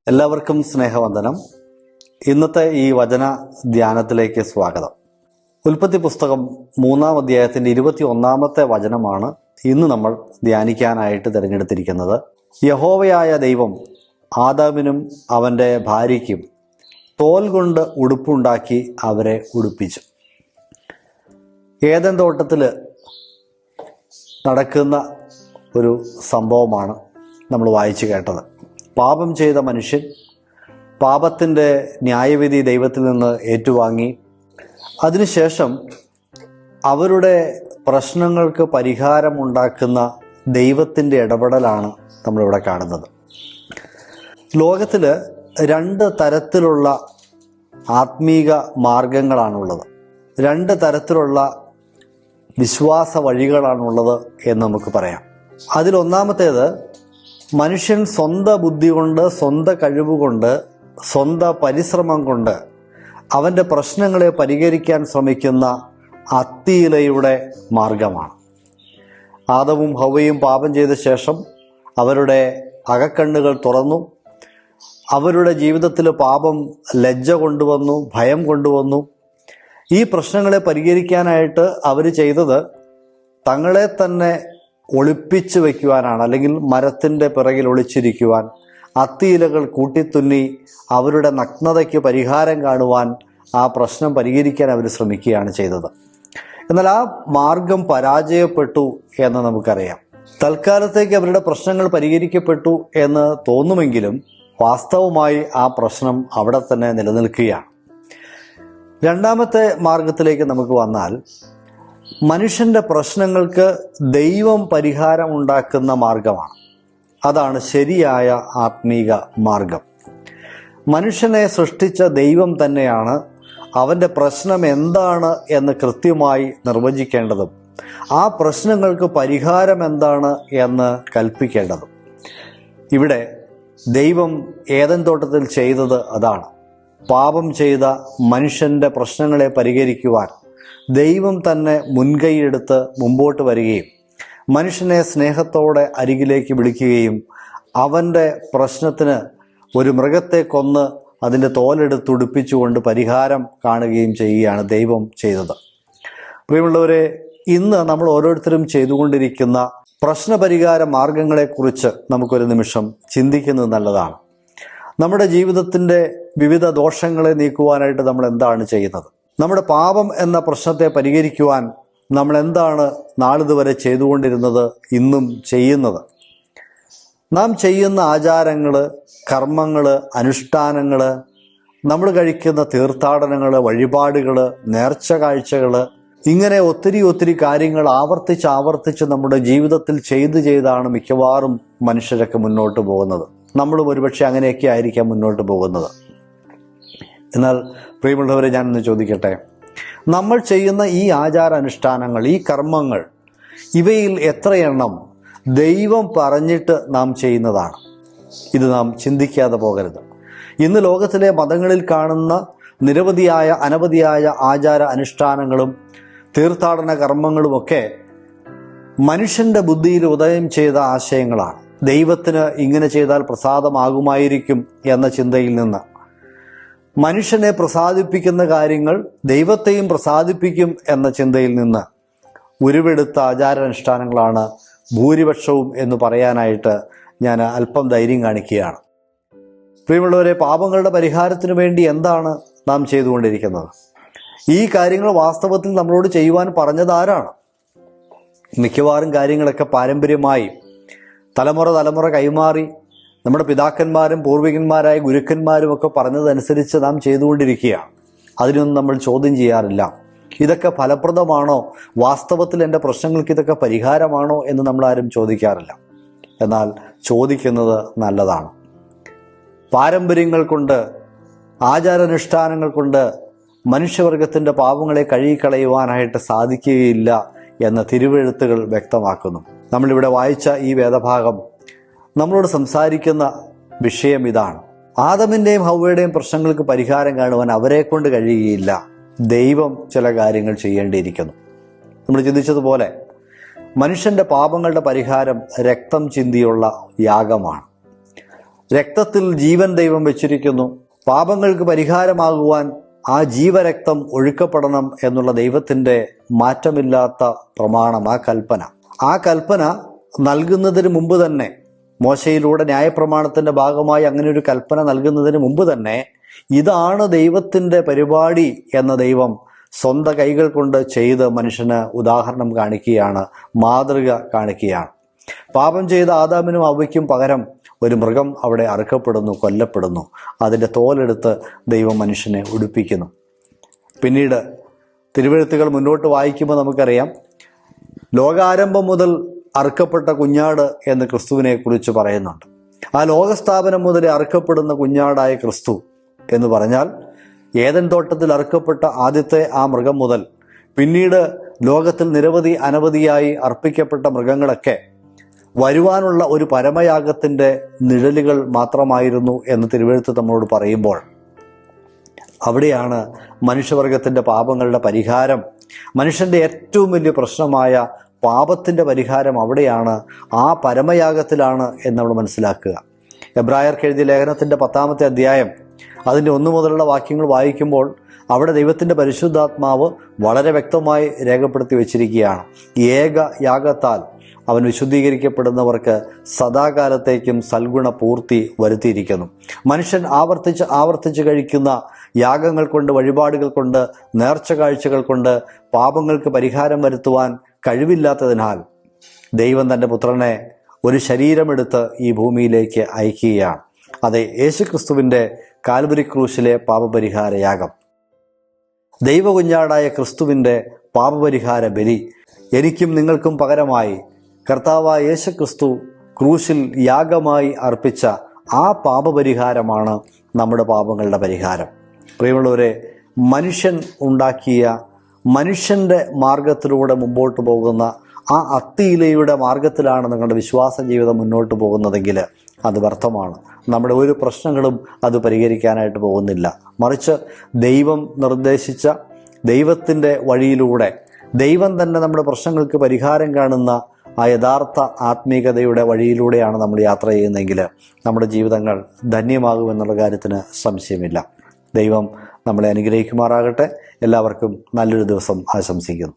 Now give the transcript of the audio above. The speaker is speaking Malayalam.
എല്ലാവർക്കും സ്നേഹവന്ദനം. ഇന്നത്തെ ഈ വചന ധ്യാനത്തിലേക്ക് സ്വാഗതം. ഉൽപ്പത്തി പുസ്തകം 3-ാം അധ്യായത്തിന്റെ 21-ാമത്തെ വചനമാണ് ഇന്ന് നമ്മൾ ധ്യാനിക്കാനായിട്ട് തിരഞ്ഞെടുത്തിരിക്കുന്നത്. യഹോവയായ ദൈവം ആദാമിനും അവൻ്റെ ഭാര്യയ്ക്കും തോൽ കൊണ്ട് ഉടുപ്പുണ്ടാക്കി അവരെ ഉടുപ്പിച്ചു. ഏദൻ തോട്ടത്തിൽ നടക്കുന്ന ഒരു സംഭവമാണ് നമ്മൾ വായിച്ചു കേട്ടത്. പാപം ചെയ്ത മനുഷ്യൻ പാപത്തിൻ്റെ ന്യായവിധി ദൈവത്തിൽ നിന്ന് ഏറ്റുവാങ്ങി അതിനുശേഷം അവരുടെ പ്രശ്നങ്ങൾക്ക് പരിഹാരമുണ്ടാക്കുന്ന ദൈവത്തിൻ്റെ ഇടപെടലാണ് നമ്മളിവിടെ കാണുന്നത്. ലോകത്തിൽ 2 തരത്തിലുള്ള ആത്മീക മാർഗങ്ങളാണുള്ളത്, 2 തരത്തിലുള്ള വിശ്വാസ വഴികളാണുള്ളത് എന്ന് നമുക്ക് പറയാം. അതിലൊന്നാമത്തേത്, മനുഷ്യൻ സ്വന്തം ബുദ്ധി കൊണ്ട്, സ്വന്തം കഴിവുകൊണ്ട്, സ്വന്തം പരിശ്രമം കൊണ്ട് അവൻ്റെ പ്രശ്നങ്ങളെ പരിഹരിക്കാൻ ശ്രമിക്കുന്ന അത്തിയിലയുടെ മാർഗമാണ്. ആദവും ഹവ്വയും പാപം ചെയ്ത ശേഷം അവരുടെ അകക്കണ്ണുകൾ തുറന്നു. അവരുടെ ജീവിതത്തിൽ പാപം ലജ്ജ കൊണ്ടുവന്നു, ഭയം കൊണ്ടുവന്നു. ഈ പ്രശ്നങ്ങളെ പരിഹരിക്കാനായിട്ട് അവർ ചെയ്തത് തങ്ങളെ തന്നെ ഒളിപ്പിച്ചു വയ്ക്കുവാനാണ്, അല്ലെങ്കിൽ മരത്തിൻ്റെ പിറകിൽ ഒളിച്ചിരിക്കുവാൻ, അത്തിയിലകൾ കൂട്ടിത്തുന്നി അവരുടെ നഗ്നതയ്ക്ക് പരിഹാരം കാണുവാൻ, ആ പ്രശ്നം പരിഹരിക്കാൻ അവർ ശ്രമിക്കുകയാണ് ചെയ്തത്. എന്നാൽ ആ മാർഗം പരാജയപ്പെട്ടു എന്ന് നമുക്കറിയാം. തൽക്കാലത്തേക്ക് അവരുടെ പ്രശ്നങ്ങൾ പരിഹരിക്കപ്പെട്ടു എന്ന് തോന്നുമെങ്കിലും വാസ്തവമായി ആ പ്രശ്നം അവിടെ തന്നെ നിലനിൽക്കുകയാണ്. രണ്ടാമത്തെ മാർഗത്തിലേക്ക് നമുക്ക് വന്നാൽ, മനുഷ്യൻ്റെ പ്രശ്നങ്ങൾക്ക് ദൈവം പരിഹാരം ഉണ്ടാക്കുന്ന മാർഗമാണ്. അതാണ് ശരിയായ ആത്മീക മാർഗം. മനുഷ്യനെ സൃഷ്ടിച്ച ദൈവം തന്നെയാണ് അവൻ്റെ പ്രശ്നം എന്താണ് എന്ന് കൃത്യമായി നിർവചിക്കേണ്ടതും ആ പ്രശ്നങ്ങൾക്ക് പരിഹാരം എന്താണ് എന്ന് കൽപ്പിക്കേണ്ടതും. ഇവിടെ ദൈവം ഏദൻ തോട്ടത്തിൽ ചെയ്തത് അതാണ്. പാപം ചെയ്ത മനുഷ്യൻ്റെ പ്രശ്നങ്ങളെ പരിഹരിക്കുവാൻ ദൈവം തന്നെ മുൻകൈയെടുത്ത് മുമ്പോട്ട് വരികയും മനുഷ്യനെ സ്നേഹത്തോടെ അരികിലേക്ക് വിളിക്കുകയും അവൻ്റെ പ്രശ്നത്തിന് ഒരു മൃഗത്തെ കൊന്ന് അതിൻ്റെ തോലെടുത്തുടുപ്പിച്ചുകൊണ്ട് പരിഹാരം കാണുകയും ചെയ്യുകയാണ് ദൈവം ചെയ്തത്. പ്രിയമുള്ളവരെ, ഇന്ന് നമ്മൾ ഓരോരുത്തരും ചെയ്തുകൊണ്ടിരിക്കുന്ന പ്രശ്നപരിഹാര മാർഗങ്ങളെക്കുറിച്ച് നമുക്കൊരു നിമിഷം ചിന്തിക്കുന്നത് നല്ലതാണ്. നമ്മുടെ ജീവിതത്തിൻ്റെ വിവിധ ദോഷങ്ങളെ നീക്കുവാനായിട്ട് നമ്മൾ എന്താണ് ചെയ്യുന്നത്? നമ്മുടെ പാപം എന്ന പ്രശ്നത്തെ പരിഹരിക്കുവാൻ നമ്മൾ എന്താണ് നാളിതുവരെ ചെയ്തുകൊണ്ടിരുന്നത്, ഇന്നും ചെയ്യുന്നത്? നാം ചെയ്യുന്ന ആചാരങ്ങൾ, കർമ്മങ്ങൾ, അനുഷ്ഠാനങ്ങൾ, നമ്മൾ കഴിക്കുന്ന തീർത്ഥാടനങ്ങൾ, വഴിപാടുകൾ, നേർച്ച കാഴ്ചകൾ, ഇങ്ങനെ ഒത്തിരി കാര്യങ്ങൾ ആവർത്തിച്ച് നമ്മുടെ ജീവിതത്തിൽ ചെയ്താണ് മിക്കവാറും മനുഷ്യരൊക്കെ മുന്നോട്ട് പോകുന്നത്. നമ്മളും ഒരുപക്ഷെ അങ്ങനെയൊക്കെ ആയിരിക്കാം മുന്നോട്ട് പോകുന്നത്. എന്നാൽ പ്രിയമുള്ളവരെ, ഞാനൊന്ന് ചോദിക്കട്ടെ, നമ്മൾ ചെയ്യുന്ന ഈ ആചാരാനുഷ്ഠാനങ്ങൾ, ഈ കർമ്മങ്ങൾ, ഇവയിൽ എത്രയെണ്ണം ദൈവം പറഞ്ഞിട്ട് നാം ചെയ്യുന്നതാണ്? ഇത് നാം ചിന്തിക്കാതെ പോകരുത്. ഇന്ന് ലോകത്തിലെ മതങ്ങളിൽ കാണുന്ന അനവധിയായ ആചാര അനുഷ്ഠാനങ്ങളും തീർത്ഥാടന കർമ്മങ്ങളുമൊക്കെ മനുഷ്യൻ്റെ ബുദ്ധിയിൽ ഉദയം ചെയ്ത ആശയങ്ങളാണ്. ദൈവത്തിന് ഇങ്ങനെ ചെയ്താൽ പ്രസാദമാകുമായിരിക്കും എന്ന ചിന്തയിൽ നിന്ന്, മനുഷ്യനെ പ്രസാദിപ്പിക്കുന്ന കാര്യങ്ങൾ ദൈവത്തെയും പ്രസാദിപ്പിക്കും എന്ന ചിന്തയിൽ നിന്ന് ഉരുവെടുത്ത ആചാരാനുഷ്ഠാനങ്ങളാണ് ഭൂരിപക്ഷവും എന്ന് പറയാനായിട്ട് ഞാൻ അല്പം ധൈര്യം കാണിക്കുകയാണ്. പ്രിയമുള്ളവരെ, പാപങ്ങളുടെ പരിഹാരത്തിന് വേണ്ടി എന്താണ് നാം ചെയ്തുകൊണ്ടിരിക്കുന്നത്? ഈ കാര്യങ്ങൾ വാസ്തവത്തിൽ നമ്മളോട് ചെയ്യുവാൻ പറഞ്ഞതാരാണ്? മിക്കവാറും കാര്യങ്ങളൊക്കെ പാരമ്പര്യമായി തലമുറ കൈമാറി നമ്മുടെ പിതാക്കന്മാരും പൂർവികന്മാരായ ഗുരുക്കന്മാരും ഒക്കെ പറഞ്ഞതനുസരിച്ച് നാം ചെയ്തുകൊണ്ടിരിക്കുകയാണ്. അതിനൊന്നും നമ്മൾ ചോദ്യം ചെയ്യാറില്ല. ഇതൊക്കെ ഫലപ്രദമാണോ, വാസ്തവത്തിൽ എൻ്റെ പ്രശ്നങ്ങൾക്ക് ഇതൊക്കെ പരിഹാരമാണോ എന്ന് നമ്മൾ ആരും ചോദിക്കാറില്ല. എന്നാൽ ചോദിക്കുന്നത് നല്ലതാണ്. പാരമ്പര്യങ്ങൾ കൊണ്ട്, ആചാരാനുഷ്ഠാനങ്ങൾ കൊണ്ട് മനുഷ്യവർഗത്തിൻ്റെ പാപങ്ങളെ കഴുകിക്കളയുവാനായിട്ട് സാധിക്കുകയില്ല എന്ന് തിരുവെഴുത്തുകൾ വ്യക്തമാക്കുന്നു. നമ്മളിവിടെ വായിച്ച ഈ വേദഭാഗം നമ്മളോട് സംസാരിക്കുന്ന വിഷയം ഇതാണ്. ആദമിൻ്റെയും ഹവ്വയുടെയും പ്രശ്നങ്ങൾക്ക് പരിഹാരം കാണുവാൻ അവരെ കൊണ്ട് കഴിയുകയില്ല. ദൈവം ചില കാര്യങ്ങൾ ചെയ്യേണ്ടിയിരിക്കുന്നു. നമ്മൾ ചിന്തിച്ചതുപോലെ മനുഷ്യൻ്റെ പാപങ്ങളുടെ പരിഹാരം രക്തം ചിന്തിയുള്ള യാഗമാണ്. രക്തത്തിൽ ജീവൻ ദൈവം വെച്ചിരിക്കുന്നു. പാപങ്ങൾക്ക് പരിഹാരമാകുവാൻ ആ ജീവരക്തം ഒഴുക്കപ്പെടണം എന്നുള്ള ദൈവത്തിൻ്റെ മാറ്റമില്ലാത്ത പ്രമാണം, ആ കൽപ്പന നൽകുന്നതിന് മുമ്പ് തന്നെ, മോശയിലൂടെ ന്യായപ്രമാണത്തിൻ്റെ ഭാഗമായി അങ്ങനെ ഒരു കൽപ്പന നൽകുന്നതിന് മുമ്പ് തന്നെ ഇതാണ് ദൈവത്തിൻ്റെ പരിപാടി എന്ന ദൈവം സ്വന്തം കൈകൾ കൊണ്ട് ചെയ്ത് മനുഷ്യന് ഉദാഹരണം കാണിക്കുകയാണ്, മാതൃക കാണിക്കുകയാണ്. പാപം ചെയ്ത ആദാമിനും അവയ്ക്കും പകരം ഒരു മൃഗം അവിടെ അറുക്കപ്പെടുന്നു, കൊല്ലപ്പെടുന്നു. അതിൻ്റെ തോലെടുത്ത് ദൈവം മനുഷ്യനെ ഉടുപ്പിക്കുന്നു. പിന്നീട് തിരുവെഴുത്തുകൾ മുന്നോട്ട് വായിക്കുമ്പോൾ നമുക്കറിയാം, ലോകാരംഭം മുതൽ അറുക്കപ്പെട്ട കുഞ്ഞാട് എന്ന് ക്രിസ്തുവിനെ കുറിച്ച് പറയുന്നുണ്ട്. ആ ലോകസ്ഥാപനം മുതൽ അറുക്കപ്പെടുന്ന കുഞ്ഞാടായ ക്രിസ്തു എന്ന് പറഞ്ഞാൽ ഏദൻ തോട്ടത്തിൽ അറുക്കപ്പെട്ട ആദ്യത്തെ ആ മൃഗം മുതൽ പിന്നീട് ലോകത്തിൽ അനവധിയായി അർപ്പിക്കപ്പെട്ട മൃഗങ്ങളൊക്കെ വരുവാനുള്ള ഒരു പരമയാഗത്തിൻ്റെ നിഴലുകൾ മാത്രമായിരുന്നു എന്ന് തിരുവെഴുത്ത് നമ്മോട് പറയുമ്പോൾ, അവിടെയാണ് മനുഷ്യവർഗത്തിൻ്റെ പാപങ്ങളുടെ പരിഹാരം, മനുഷ്യൻ്റെ ഏറ്റവും വലിയ പ്രശ്നമായ പാപത്തിൻ്റെ പരിഹാരം അവിടെയാണ്, ആ പരമയാഗത്തിലാണ് എന്ന് നമ്മൾ മനസ്സിലാക്കുക. എബ്രായർക്ക് എഴുതിയ ലേഖനത്തിൻ്റെ 10-ാമത്തെ അധ്യായം അതിൻ്റെ 1 മുതലുള്ള വാക്യങ്ങൾ വായിക്കുമ്പോൾ അവിടെ ദൈവത്തിൻ്റെ പരിശുദ്ധാത്മാവ് വളരെ വ്യക്തമായി രേഖപ്പെടുത്തി വച്ചിരിക്കുകയാണ്. ഏക യാഗത്താൽ അവൻ വിശുദ്ധീകരിക്കപ്പെടുന്നവർക്ക് സദാകാലത്തേക്കും സൽഗുണ പൂർത്തി വരുത്തിയിരിക്കുന്നു. മനുഷ്യൻ ആവർത്തിച്ച് കഴിക്കുന്ന യാഗങ്ങൾ കൊണ്ട്, വഴിപാടുകൾ കൊണ്ട്, നേർച്ച കാഴ്ചകൾ കൊണ്ട് പാപങ്ങൾക്ക് പരിഹാരം വരുത്തുവാൻ കഴിവില്ലാത്തതിനാൽ ദൈവം തൻ്റെ പുത്രനെ ഒരു ശരീരമെടുത്ത് ഈ ഭൂമിയിലേക്ക് അയക്കുകയാണ്. അതെ, യേശുക്രിസ്തുവിൻ്റെ കാൽവരി ക്രൂശിലെ പാപപരിഹാര യാഗം, ദൈവകുഞ്ഞാടായ ക്രിസ്തുവിൻ്റെ പാപപരിഹാര ബലി, എനിക്കും നിങ്ങൾക്കും പകരമായി കർത്താവായ യേശുക്രിസ്തു ക്രൂശിൽ യാഗമായി അർപ്പിച്ച ആ പാപപരിഹാരമാണ് നമ്മുടെ പാപങ്ങളുടെ പരിഹാരം. പ്രിയമുള്ളവരെ, മനുഷ്യൻ ഉണ്ടാക്കിയ, മനുഷ്യൻ്റെ മാർഗത്തിലൂടെ മുമ്പോട്ട് പോകുന്ന ആ അത്തിയിലയുടെ മാർഗത്തിലാണ് നിങ്ങളുടെ വിശ്വാസ ജീവിതം മുന്നോട്ട് പോകുന്നതെങ്കിൽ അത് വ്യർത്ഥമാണ്. നമ്മുടെ ഒരു പ്രശ്നങ്ങളും അത് പരിഹരിക്കാനായിട്ട് പോകുന്നില്ല. മറിച്ച് ദൈവം നിർദ്ദേശിച്ച ദൈവത്തിൻ്റെ വഴിയിലൂടെ, ദൈവം തന്നെ നമ്മുടെ പ്രശ്നങ്ങൾക്ക് പരിഹാരം കാണുന്ന ആ യഥാർത്ഥ ആത്മീകതയുടെ വഴിയിലൂടെയാണ് നമ്മൾ യാത്ര ചെയ്യുന്നതെങ്കിൽ നമ്മുടെ ജീവിതങ്ങൾ ധന്യമാകുമെന്നുള്ള കാര്യത്തിന് സംശയമില്ല. ദൈവം നമ്മളെ അനുഗ്രഹിക്കുമാറാകട്ടെ. എല്ലാവർക്കും നല്ലൊരു ദിവസം ആശംസിക്കുന്നു.